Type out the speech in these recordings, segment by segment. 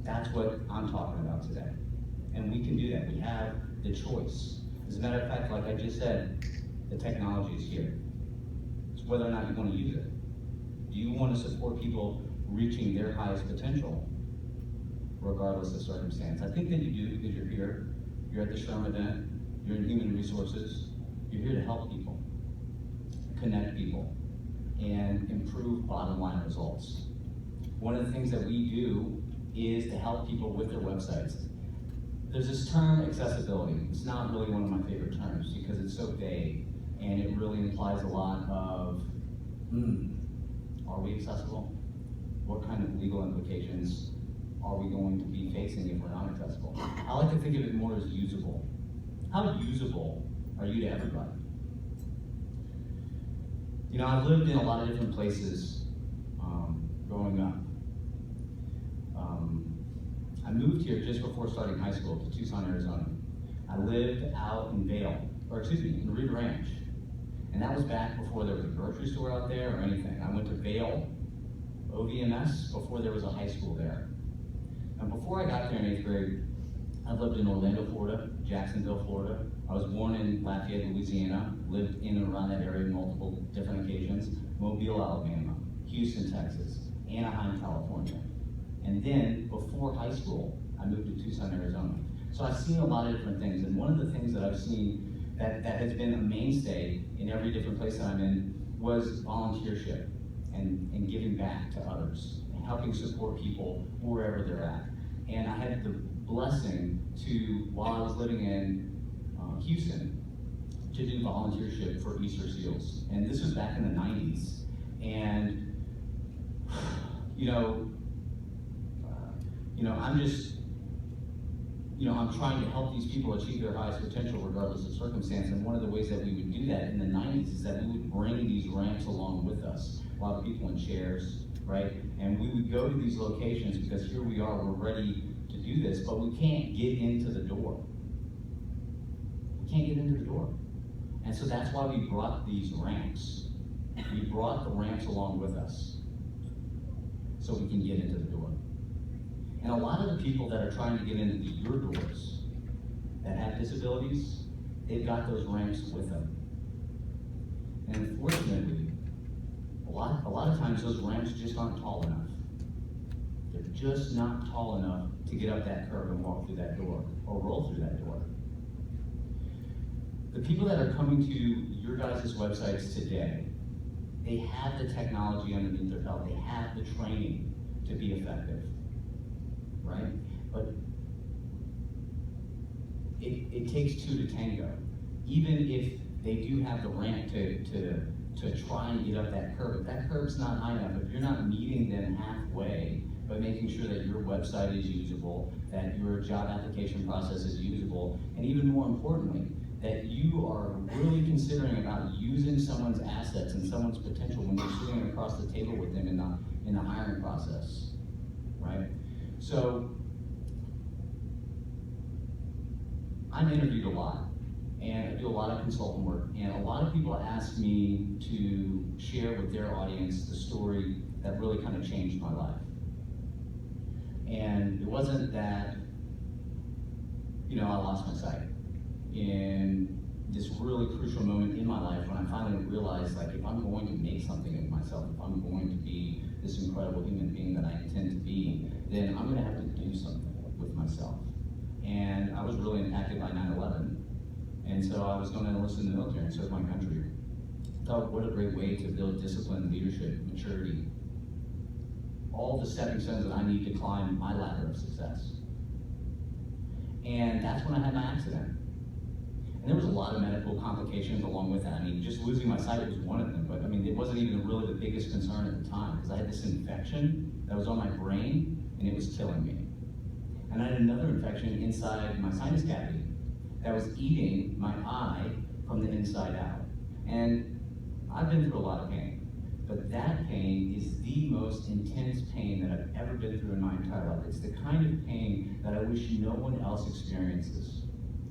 That's what I'm talking about today. And we can do that. We have the choice. As a matter of fact, like I just said, the technology is here. It's whether or not you want to use it. Do you want to support people reaching their highest potential, regardless of circumstance? I think that you do, because you're here. You're at the SHRM event. You're in Human Resources. You're here to help people, connect people, and improve bottom line results. One of the things that we do is to help people with their websites. There's this term, accessibility. It's not really one of my favorite terms because it's so vague, and it really implies a lot of, are we accessible? What kind of legal implications are we going to be facing if we're not accessible? I like to think of it more as usable. How usable are you to everybody? You know, I've lived in a lot of different places growing up. I moved here just before starting high school to Tucson, Arizona. I lived out in in Reed Ranch. And that was back before there was a grocery store out there or anything. I went to Vail, OVMS, before there was a high school there. And before I got there in 8th grade, I lived in Orlando, Florida, Jacksonville, Florida. I was born in Lafayette, Louisiana, lived in and around that area on multiple different occasions. Mobile, Alabama, Houston, Texas, Anaheim, California. And then, before high school, I moved to Tucson, Arizona. So I've seen a lot of different things, and one of the things that I've seen that has been a mainstay in every different place that I'm in was volunteership and giving back to others, and helping support people wherever they're at. And I had the blessing to, while I was living in Houston, to do volunteership for Easter Seals. And this was back in the 90s. And, I'm trying to help these people achieve their highest potential regardless of circumstance. And one of the ways that we would do that in the 90s is that we would bring these ramps along with us, a lot of people in chairs, right? And we would go to these locations because here we are, we're ready to do this, but we can't get into the door. We can't get into the door. And so that's why we brought these ramps. We brought the ramps along with us so we can get into the door. And a lot of the people that are trying to get into your doors that have disabilities, they've got those ramps with them. And unfortunately, a lot of times those ramps just aren't tall enough. They're just not tall enough to get up that curb and walk through that door or roll through that door. The people that are coming to your guys' websites today, they have the technology underneath their belt. They have the training to be effective, right? But it takes two to tango. Even if they do have the ramp to try and get up that curb, if that curb's not high enough, if you're not meeting them halfway by making sure that your website is usable, that your job application process is usable, and even more importantly, that you are really considering about using someone's assets and someone's potential when you're sitting across the table with them in the hiring process, right? So, I'm interviewed a lot, and I do a lot of consultant work, and a lot of people ask me to share with their audience the story that really kind of changed my life. And it wasn't that, I lost my sight in this really crucial moment in my life when I finally realized, like, if I'm going to make something of myself, if I'm going to be this incredible human being that I intend to be, then I'm going to have to do something with myself. And I was really impacted by 9/11. And so I was going to enlist in the military and serve my country. I thought, what a great way to build discipline, leadership, maturity. All the stepping stones that I need to climb my ladder of success. And that's when I had my accident. And there was a lot of medical complications along with that. I mean, just losing my sight was one of them, but I mean, it wasn't even really the biggest concern at the time because I had this infection that was on my brain and it was killing me. And I had another infection inside my sinus cavity that was eating my eye from the inside out. And I've been through a lot of pain, but that pain is the most intense pain that I've ever been through in my entire life. It's the kind of pain that I wish no one else experiences.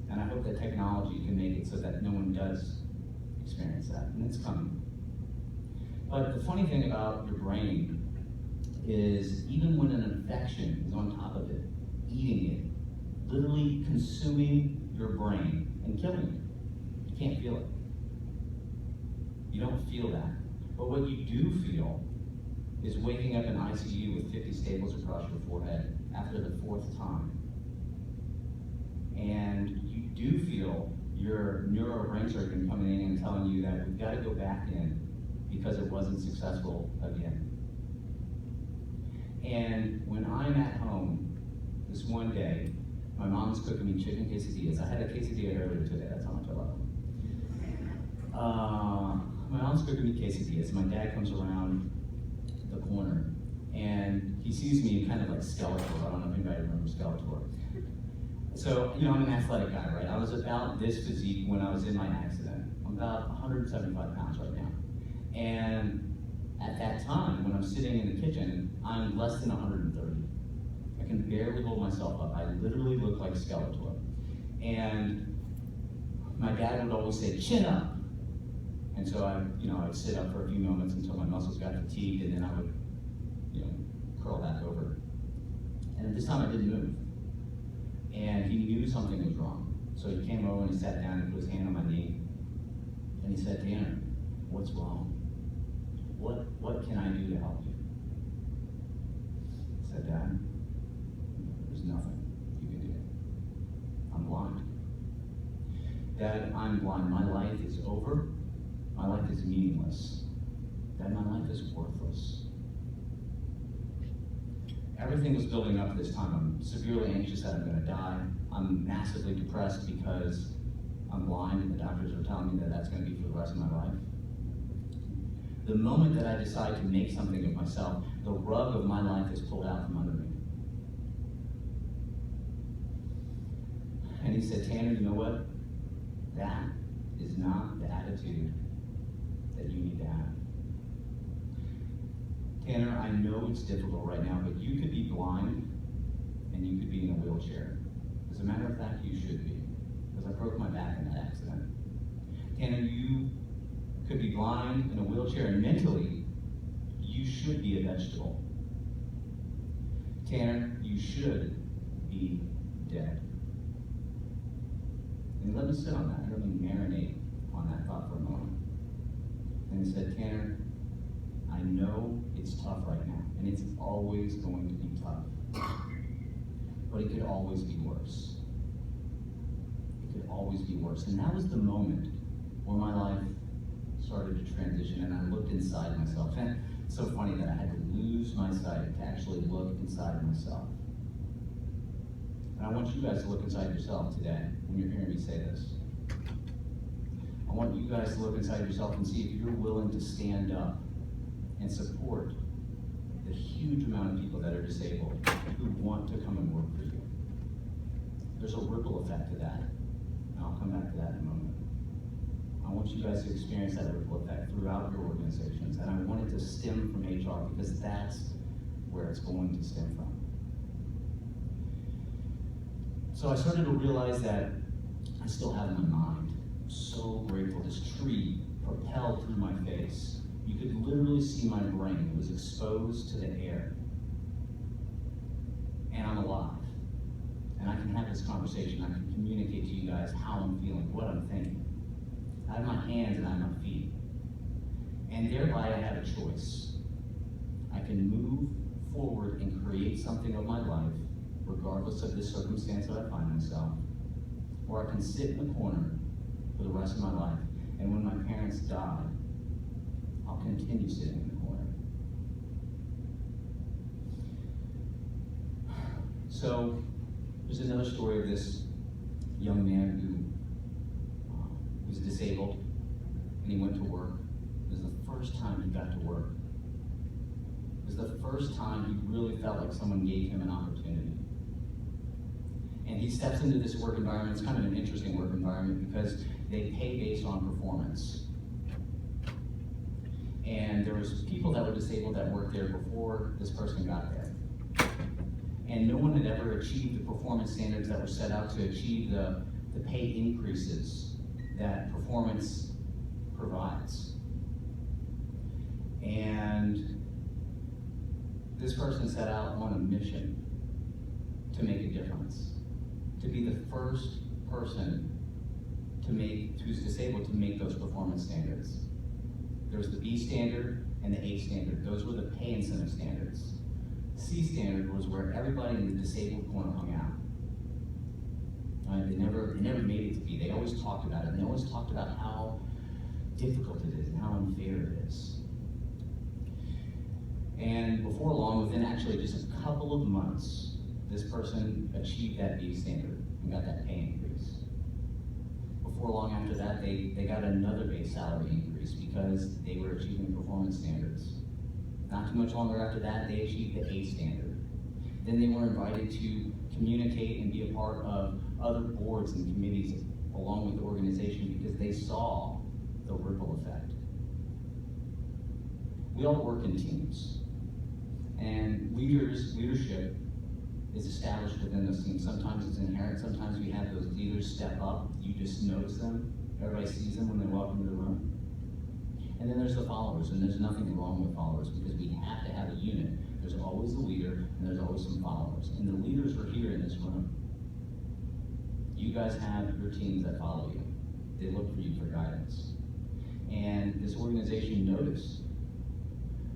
And I hope that technology can make it so that no one does experience that, and it's coming. But the funny thing about your brain is even when an infection is on top of it, eating it, literally consuming your brain and killing it. You can't feel it. You don't feel that. But what you do feel is waking up in ICU with 50 staples across your forehead after the 4th time. And you do feel your neurobrain surgeon coming in and telling you that we've got to go back in because it wasn't successful again. And when I'm at home, this one day, my mom's cooking me chicken quesadillas. I had a quesadilla earlier today, that's how much I love them. My mom's cooking me quesadillas, and my dad comes around the corner, and he sees me kind of like Skeletor. I don't know if anybody remembers Skeletor. So, you know, I'm an athletic guy, right? I was about this physique when I was in my accident. I'm about 175 pounds right now. And at that time, when I'm sitting in the kitchen, I'm less than 130. I can barely hold myself up. I literally look like Skeletor. And my dad would always say, chin up. And so I would sit up for a few moments until my muscles got fatigued, and then I would, curl back over. And this time I didn't move. And he knew something was wrong. So he came over and he sat down and put his hand on my knee. And he said, Tanner, what's wrong? What can I do to help you? I said, Dad, there's nothing you can do. I'm blind. Dad, I'm blind. My life is over. My life is meaningless. Dad, my life is worthless. Everything was building up this time. I'm severely anxious that I'm going to die. I'm massively depressed because I'm blind and the doctors are telling me that that's going to be for the rest of my life. The moment that I decide to make something of myself, the rug of my life is pulled out from under me. And he said, Tanner, you know what? That is not the attitude that you need to have. Tanner, I know it's difficult right now, but you could be blind and you could be in a wheelchair. As a matter of fact, you should be, because I broke my back in that accident. Tanner, you could be blind in a wheelchair, and mentally, you should be a vegetable. Tanner, you should be dead. And let me sit on that. Let me marinate on that thought for a moment. And he said, Tanner, I know it's tough right now, and it's always going to be tough. But it could always be worse. It could always be worse. And that was the moment where my life started to transition, and I looked inside myself. And it's so funny that I had to lose my sight to actually look inside myself. And I want you guys to look inside yourself today when you're hearing me say this. I want you guys to look inside yourself and see if you're willing to stand up and support the huge amount of people that are disabled who want to come and work for you. There's a ripple effect to that, and I'll come back to that in a moment. I want you guys to experience that ripple effect throughout your organizations, and I want it to stem from HR because that's where it's going to stem from. So I started to realize that I still have in my mind. I'm so grateful. This tree propelled through my face. You could literally see my brain. It was exposed to the air. And I'm alive. And I can have this conversation. I can communicate to you guys how I'm feeling, what I'm thinking. I have my hands and I have my feet. And thereby I have a choice. I can move forward and create something of my life, regardless of the circumstance that I find myself. Or I can sit in the corner for the rest of my life. And when my parents die, I'll continue sitting in the corner. So, there's another story of this young man who was disabled, and he went to work. It was the first time he got to work. It was the first time he really felt like someone gave him an opportunity. And he steps into this work environment. It's kind of an interesting work environment because they pay based on performance. And there was people that were disabled that worked there before this person got there. And no one had ever achieved the performance standards that were set out to achieve the pay increases that performance provides. And This person set out on a mission to make a difference, to be the first person who's disabled to make those performance standards. There was the B standard and the A standard. Those were the pay incentive standards. C standard was where everybody in the disabled corner hung out. They never made it to be. They always talked about it, and they always talked about how difficult it is and how unfair it is. And before long, within actually just a couple of months, this person achieved that B standard and got that pay increase. Before long after that, they got another base salary increase because they were achieving performance standards. Not too much longer after that, they achieved the A standard. Then they were invited to communicate and be a part of other boards and committees along with the organization because they saw the ripple effect. We all work in teams, and leadership is established within those teams. Sometimes it's inherent, sometimes we have those leaders step up, you just notice them, everybody sees them when they walk into the room. And then there's the followers, and there's nothing wrong with followers because we have to have a unit. There's always a leader, and there's always some followers. And the leaders are here in this room. You guys have your teams that follow you. They look for you for guidance. And this organization noticed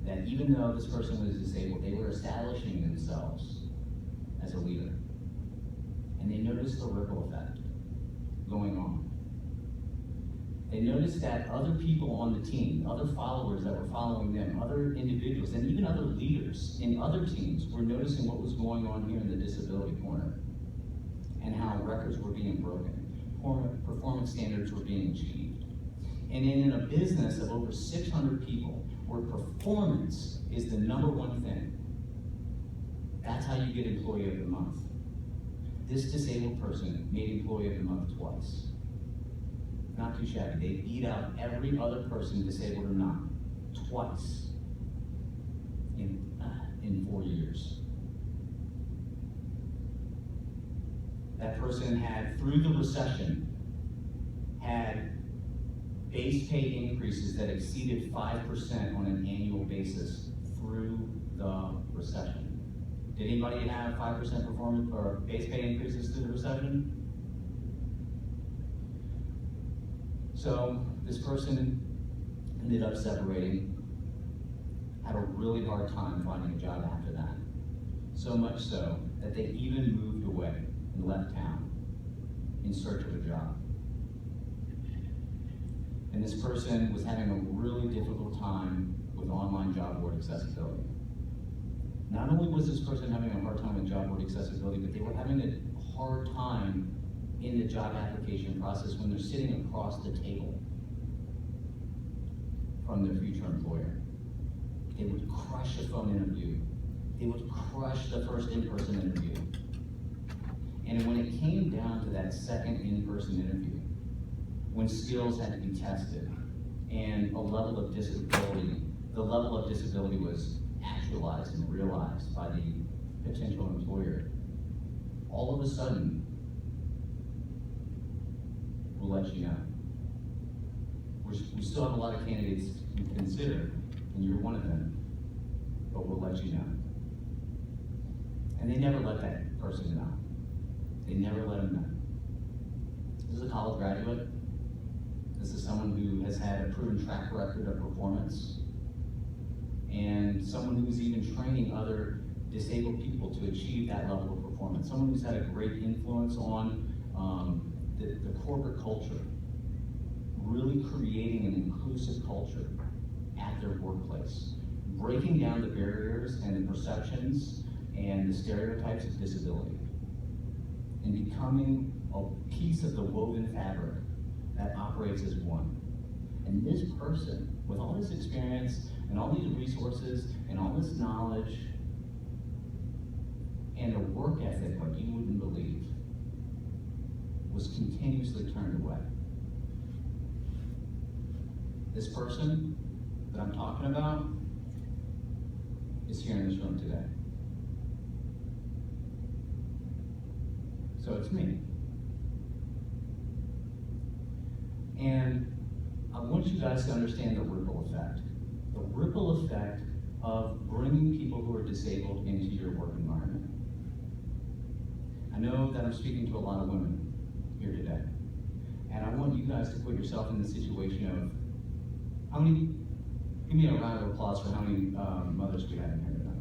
that even though this person was disabled, they were establishing themselves as a leader. And they noticed the ripple effect going on. They noticed that other people on the team, other followers that were following them, other individuals, and even other leaders in other teams were noticing what was going on here in the disability corner and how records were being broken, performance standards were being achieved. And in a business of over 600 people, where performance is the number one thing, that's how you get Employee of the Month. This disabled person made Employee of the Month twice. Not too shabby. They beat out every other person, disabled or not, twice in 4 years. That person had, through the recession, had base pay increases that exceeded 5% on an annual basis through the recession. Did anybody have 5% performance or base pay increases through the recession? So this person ended up separating, had a really hard time finding a job after that. So much so that they even moved away and left town in search of a job. And this person was having a really difficult time with online job board accessibility. Not only was this person having a hard time with job board accessibility, but they were having a hard time in the job application process when they're sitting across the table from their future employer. They would crush a phone interview. They would crush the first in-person interview. And when it came down to that second in-person interview, when skills had to be tested and a level of disability, the level of disability was actualized and realized by the potential employer, all of a sudden, we'll let you know. We still have a lot of candidates to consider, and you're one of them, but we'll let you know. And they never let that person know. They never let them know. This is a college graduate. This is someone who has had a proven track record of performance, and someone who's even training other disabled people to achieve that level of performance. Someone who's had a great influence on the corporate culture, really creating an inclusive culture at their workplace, breaking down the barriers and the perceptions and the stereotypes of disability, and becoming a piece of the woven fabric that operates as one. And this person, with all this experience and all these resources and all this knowledge and a work ethic like you wouldn't believe, was continuously turned away. This person that I'm talking about is here in this room today. So it's me. And I want you guys to understand the ripple effect. The ripple effect of bringing people who are disabled into your work environment. I know that I'm speaking to a lot of women here today, and I want you guys to put yourself in the situation of how many, give me a round of applause for how many mothers we have in here tonight.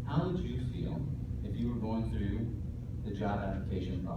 How would you feel if you were going through the job application process?